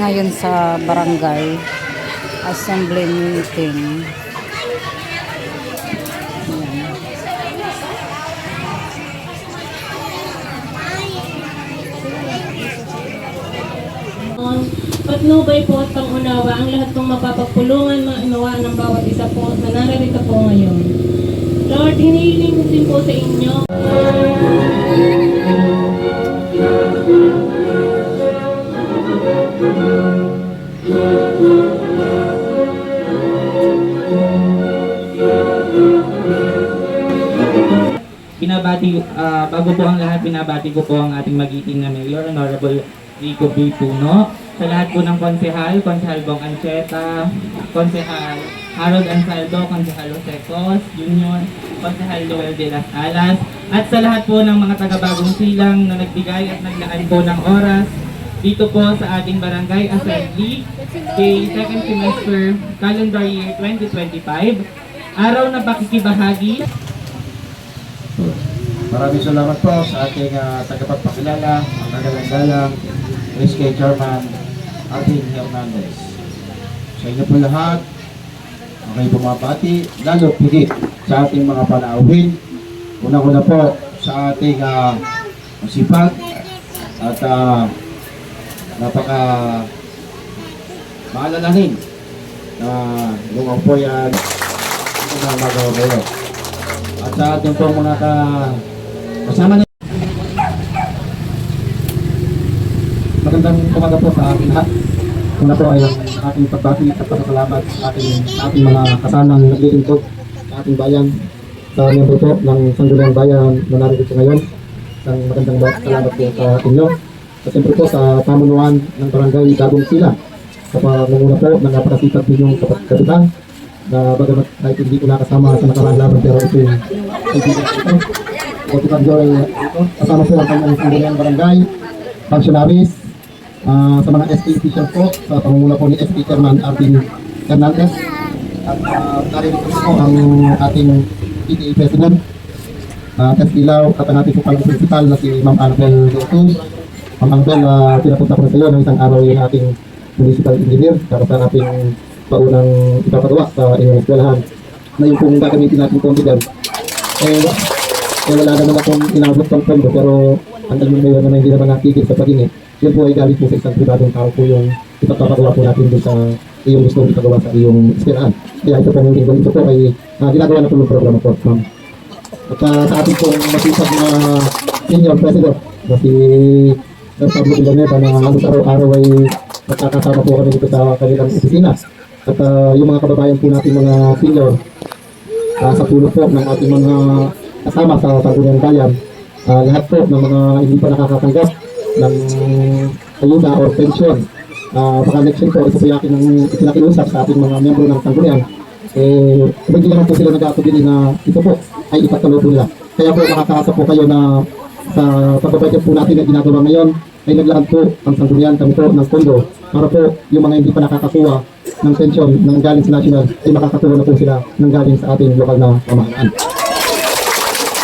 ngayon sa barangay assembly meeting. Ayan. Patnubay po at pangunawa ang lahat pong mapapagpulungan maunawa ng bawat isa po na nararito po ngayon. Lord, hinihiling ko din po sa inyo. Bago po ang lahat, binabati ko po ang ating magiting na Mayor, Honorable Rico B. Puno. Sa lahat po ng konsehal, Konsehal Bong Ancheta, Konsehal Harold Ansaldo, Konsehal Jose Cos, Junior, Konsehal Joel de las Alas, at sa lahat po ng mga taga-Bagong Silang na nagbigay at naglaan po ng oras dito po sa ating Barangay Assembly kay second semester calendar year 2025, araw na pakikibahagi. Maraming salamat po sa ating tagapagpakilala, ang nagalang-galang SK Chairman Alvin Hernandez. Sa inyo po lahat, okay bumabati, lalo pigit sa ating mga panauhin. Una-una po sa ating masipag at napaka maalalahin na yung po yan ang magawa. At sa ating po mga kasama na. Magandang umaga po sa ating lahat. Una po ay ating pagbati at pagpapasalamat sa ating mga kasamang naglilingkod sa ating bayan, sa miyembro po ng Sangguniang Bayan na narito ngayon. Isang magandang salamat po sa inyo. At siyempre po sa pamunuan ng Barangay Bagong Silang, sa pamumuno po ng napakasipag ninyong kapitan, na bagamat kahit hindi ko nakasama sa nakaraan laban, pero ito yung kaibigan ito. Kapitan Joel ito, kasama po ang kanyang Sangguniang Barangay, functionaries, sa mga SK officials po, sa pamumuno po ni SK Chairman Alvin Hernandez, at narinig po ang ating PTA President, Tess Ilaw, at ang ating pupang principal na si Ma'am Annabel Leotus. Ma'am Annabel, pinapunta ko na sa iyo ng isang araw yung ating municipal engineer para sa ating paunang ipapagawa sa inyong eskwelahan na yung kung gagamitin natin konti dyan. Wala naman akong inabot ng pondo, pero ang dalawang mayor naman hindi naman nakikita sa pagingin. Yun po ay galing po sa isang pribadong tao po yung ipapagawa po natin doon sa iyong gusto ipagawa sa iyong eskwelahan. Kaya ito po yung lingkod. Ito po ay ginagawa na po yung programa po, ma'am. At sa ating pong masipag na senior president na si Pablo Villanueva, na halos araw-araw ay magkakasama po kami dito sa kanilang opisina. At yung mga kababayan po natin mga senior, sa tulong po ng ating mga kasama sa Sangguniang Bayan, lahat po ng mga hindi pa nakakatanggap ng ayuda or pension, baka next year po, ito po yung aking pinakiusap sa ating mga miyembro ng Sangguniang, hindi naman po sila nag-aatubili na ito po ay ipagtuloy po nila. Kaya po makakaasa po kayo na sa pagbabudget po natin na ginagawa ngayon ay naglaan po ang Sangguniang kami po ng pondo para po yung mga hindi pa nakakakuha ng pension ng galing sa national ay makakatuwa na po sila ng galing sa ating lokal na pamahalaan.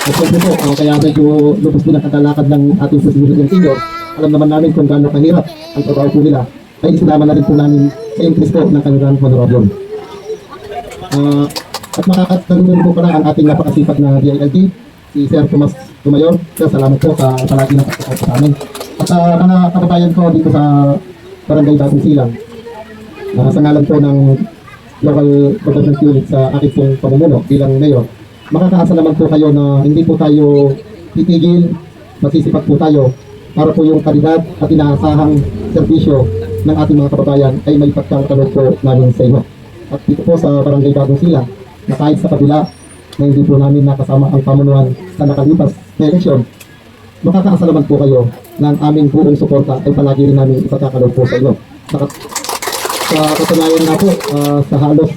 At siyempre po, kaya medyo lubos din ang katalakad ng ating presidente ng senior. Alam naman namin kung gaano kahirap ang trabaho po nila, ay isinama na rin po namin sa interest po ng kanilang honorable. At makakatulungan po pala ang ating napakasipag na DILG, si Sir Tomas Tumayor. Sir, salamat po sa palagi ng pagkakot sa amin. At mga kababayan ko dito sa Barangay Bagong Silang, sa ngalan po ng local government unit sa aking pong pamumuno bilang mayor, makakaasa naman po kayo na hindi po tayo titigil, masisipag po tayo para po yung kalidad at inaasahang serbisyo ng ating mga kababayan ay may pagkakatalog po namin sa inyo. At dito po sa Barangay Bagong Silang, na kahit sa kabila na hindi po namin nakasama ang pamunuan sa nakalipas na eleksyon, makakaasa naman po kayo na ang aming buong suporta ay palagi rin namin ipagkakalog po sa inyo. Sa katunayan na po, sa halos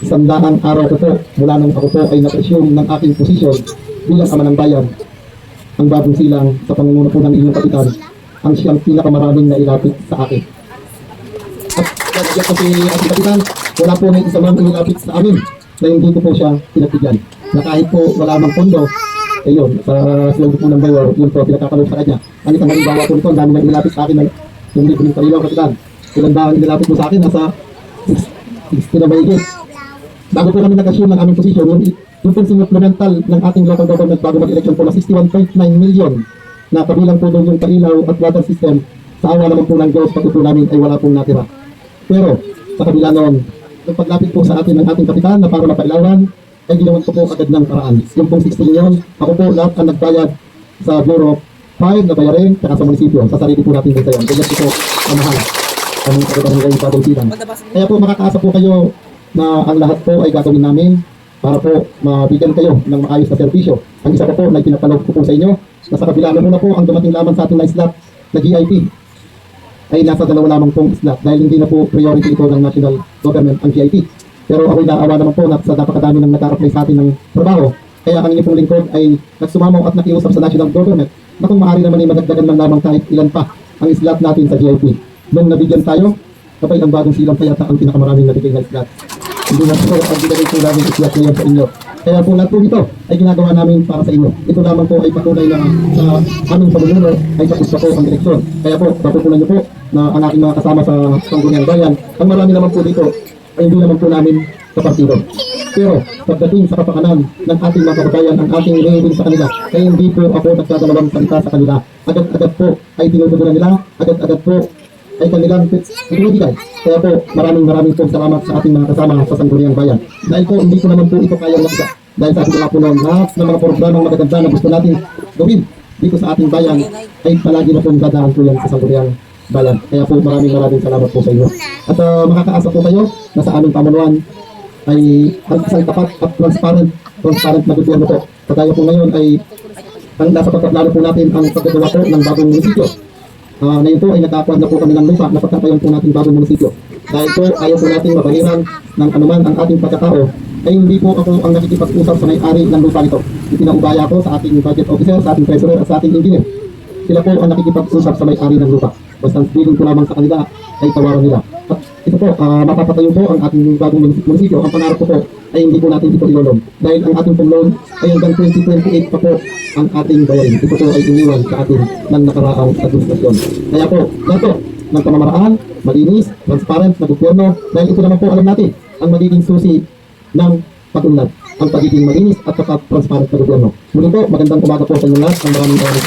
100 araw ko po, mula nung ako po ay na-assume ng aking posisyon bilang ama ng bayan, ang Bagong Silang sa pangunguna po ng inyong kapitan, ang siyang pinakamaraming nailapit sa akin. At kaya po si ating kapitan, wala po na isa mang inilapit sa amin na hindi ko po siya pinagbigyan. Na kahit po wala mang pondo, ayun, sa slogan po ng mayor, yun po pinakakalob sa kanya. Ang isang halimbawa po nito, ang dami nang inilapit sa akin ng yung libreng kalilaw kapitan. Ilan ba ang nilapit mo sa akin? Nasa 60 na mahigit. Bago po kami nag-assume ng aming posisyon, yung pong supplemental ng ating local government bago mag-election po na 61.9 million na kabilang po doon yung pailaw at water system, sa awa naman po ng Diyos, pati po namin ay wala pong natira. Pero sa kabila noon, nung paglapit po sa atin ng ating kapitan na para mapailawan, ay ginawan ko po agad ng paraan. Yung pong 60 million, ako po lahat ang nagbayad sa Bureau 5 na bayarin kaya sa munisipyo. Sa sarili po natin dito yan. Ganyan po ang mahal. Ang kapitan ng bagong silang. Kaya po makakaasa po kayo na ang lahat po ay gagawin namin para po mabigyan kayo ng maayos na serbisyo. Ang isa pa po na pinapalog ko po sa inyo, na sa kabila na po ang dumating lamang sa ating na slot na GIP ay nasa dalawa lamang pong slot dahil hindi na po priority ito ng national government ang GIP. Pero ako'y naawa naman po na sa napakadami ng nag-apply sa atin ng trabaho. Kaya ang inyong pong lingkod ay nagsumamo at nakiusap sa national government na kung maaari naman ay madagdagan man lamang kahit ilan pa ang slot natin sa GIP. Nung nabigyan tayo, kapag ang bagong silang kaya ang pinakamaraming nabigay na slot. Hindi na po ang binigay po namin slot ngayon sa inyo. Kaya po lahat po ito ay ginagawa namin para sa inyo. Ito lamang po ay patunay na sa aming pamumuno ay tapos pa po ang direksyon. Kaya po, papupunan niyo po na ang aking mga kasama sa Sangguniang Bayan, ang marami naman po dito ay hindi naman po namin kapartido. Pero pagdating sa kapakanan ng ating mga kababayan, ang ating reading sa kanila, kaya hindi po ako nagdadalawang salita sa kanila. Agad-agad po ay tinutugunan nila, agad-agad po ay kanilang pinibigay. Kaya po maraming po salamat sa ating mga kasama sa Sangguniang Bayan. Dahil po hindi ko naman po ito kayang nakita. Dahil sabi ko nga po noon, lahat ng mga programang magaganda na gusto natin gawin dito sa ating bayan ay palagi na po dadaan po yan sa Sangguniang Bayan. Kaya po maraming salamat po sa inyo. At makakaasa po kayo na sa aming pamunuan ay ang isang tapat at transparent na gobyerno po. Kagaya po ngayon ay ang nasa pagkaplano po natin ang pagkagawa po ng bagong munisipyo. Ngayon po ay nagkakuan na po kami ng lupa na pagkakayan po natin bagong munisipyo. Dahil po ayaw po natin mabahiran ng anuman ang ating pagkatao ay hindi po ako ang nakikipag-usap sa may-ari ng lupa nito. Ipinaubaya ko sa ating budget officer, sa ating treasurer at sa ating engineer. Sila po ang nakikipag-usap sa may-ari ng lupa. Basta bilin ko lamang sa kanila ay tawaran nila. At ito po, mapapatayo po ang ating bagong munisipyo. Ang pangarap ko po ay hindi po natin ito ilolong. Dahil ang ating pong loan ay hanggang 2028 pa po ang ating bayarin. Ito po ay iniwan sa atin ng nakaraang administrasyon. Kaya po, lahat po ng pamamaraan, malinis, transparent na gobyerno, dahil ito naman po alam natin ang magiging susi ng pag-unlad, ang pagiging malinis at transparent na gobyerno. Muli po, magandang umaga po sa inyo lahat. Ang maraming salamat.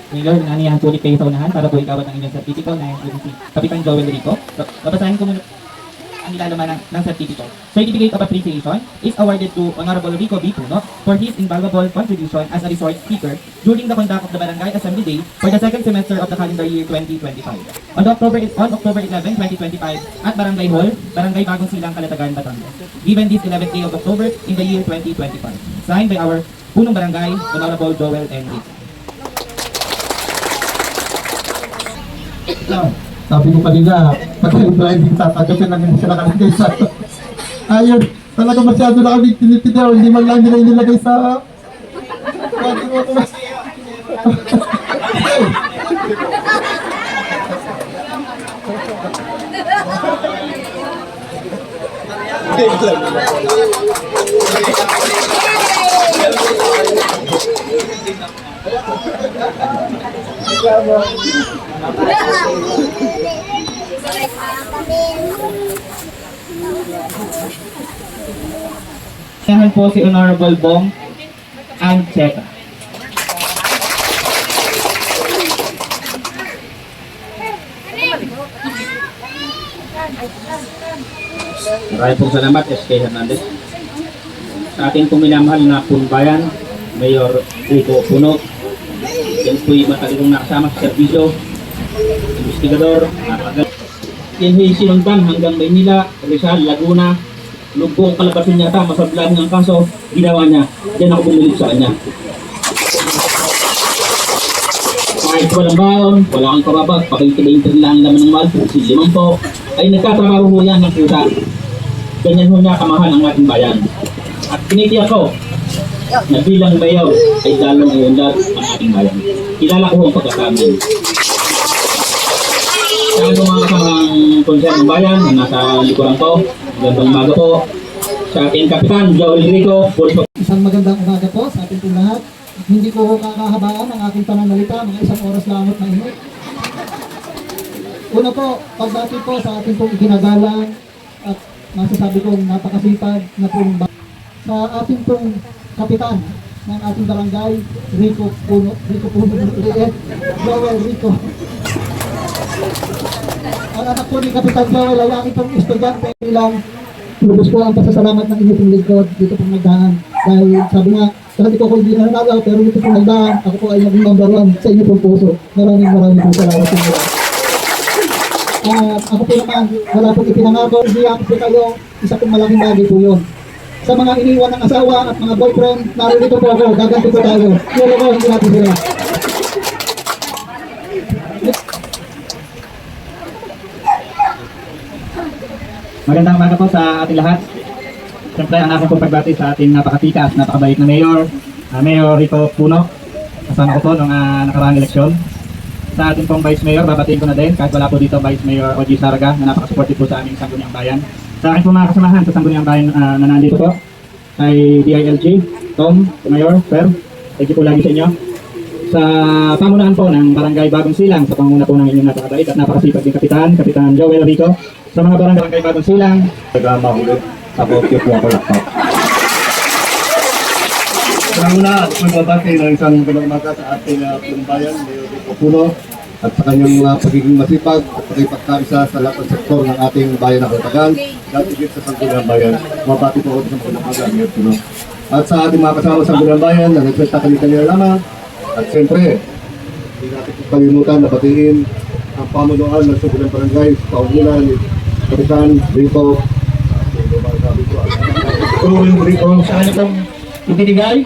Mayor, naniyahan po ulit kayo sa unahan para po ikawat ang inyong certificate na yung si Kapitan Joel Rico. Babasahin ko muna ang nilalaman ng certificate. Certificate of Appreciation is awarded to Honorable Rico B. Puno for his invaluable contribution as a resort speaker during the conduct of the Barangay Assembly Day for the second semester of the calendar year 2025. On October 11, 2025 at Barangay Hall, Barangay Bagong Silang, Calatagan, Batangas. Given this 11th day of October in the year 2025. Signed by our Punong Barangay, Honorable Joel N. Rico. Sabi ko kanina, pag-yung driving tatagapin lang yung sila nakalagay sa... Ayun, talaga masyado na kami tinitidaw, hindi man lang nila inilagay sa... Kailangan po si Honorable Bong Ancheta. Maraming pong salamat, SK Hernandez. Sa ating puminamahal na Punbayan, Mayor Rico Puno, yan po'y matalinong nakasama sa serbisyo, investigador, yan po'y sinundan hanggang Maynila, Rizal, Laguna, lugpo ang kalabasin niya masablan ng kaso, ginawa niya, yan ako bumilip sa kanya. Kahit walang baon, wala kang kababag, pakikita-inter lang naman ng mahal, si Limang po, ay nagkatrabaho mo yan ng pusa. Ganyan ho niya kamahal ang ating bayan. At tinitiyak ko, na bilang bayaw ay dalong iunlad ang ating bayan. Kilala ko ang pagkasamin. Sa mga kasamang konser ng bayan na nasa likuran ko, magandang umaga po sa ating Kapitan Joel Rico. Isang magandang umaga po sa ating lahat. Hindi ko kakahabaan ang aking pananalita, mga 1 oras lamot na init. Una po, pagbati po sa ating pong ikinagalang at masasabi kong napakasipag na pong sa ating pong kapitan ng ating barangay, Rico Puno, Joel Rico. Ang anak po ni Kapitan Joel ay aking pong estudyante nilang lubos po ang pasasalamat ng inyong lingkod dito pong nagdaan. Dahil sabi nga, kasi ko hindi nananagaw, pero dito pong nagdaan, ako po ay naging number 1 sa inyong pong puso. Maraming po salamat sa inyo. At ako po naman, wala pong ipinangako, hindi ako po kayo, isa pong malaking bagay po yun. Sa mga iniwan ng asawa at mga boyfriend, narito po ako, gaganti po tayo. Yelo ko, hindi natin sila. Magandang umaga po sa ating lahat. Siyempre, ang aking pong pagbati sa ating napakatikas, napakabait na Mayor, Mayor Rico Puno. Kasama ko po nung nakaraang eleksyon. Sa ating pong Vice Mayor, babatiin ko na din, kahit wala po dito Vice Mayor Oji Saraga, na napaka-supportive po sa aming Sangguniang Bayan. Sa aking pong mga kasamahan sa Sangguniang Bayan na nandito po, kay DILG, Tom, Mayor, Sir, thank you po lagi sa inyo. Sa pamunahan po ng Barangay Bagong Silang, sa panguna po ng inyong napakabait at napakasipag din Kapitan Joel Rico. Sa mga Barangay Bagong Silang, Nagmamahuli ako po ako laptop. Una, magbabati ng isang pinagmaga sa ating bayan, Mayor Rico Puno, at sa kanyang pagiging masipag at pagkipagkaisa sa lahat ng sektor ng ating bayan ng Kalatagan, at higit sa Sangguniang Bayan. Mabati po ako sa pinagmaga, Mayor Puno. At sa ating mga kasama sa Sangguniang Bayan, na nagsalita kanila lamang, at siyempre, hindi natin kalimutan na batiin ang pamunuan ng Sangguniang Barangay sa paugulan ni Kapitan Rico. Rico. sa kanya pong ibinigay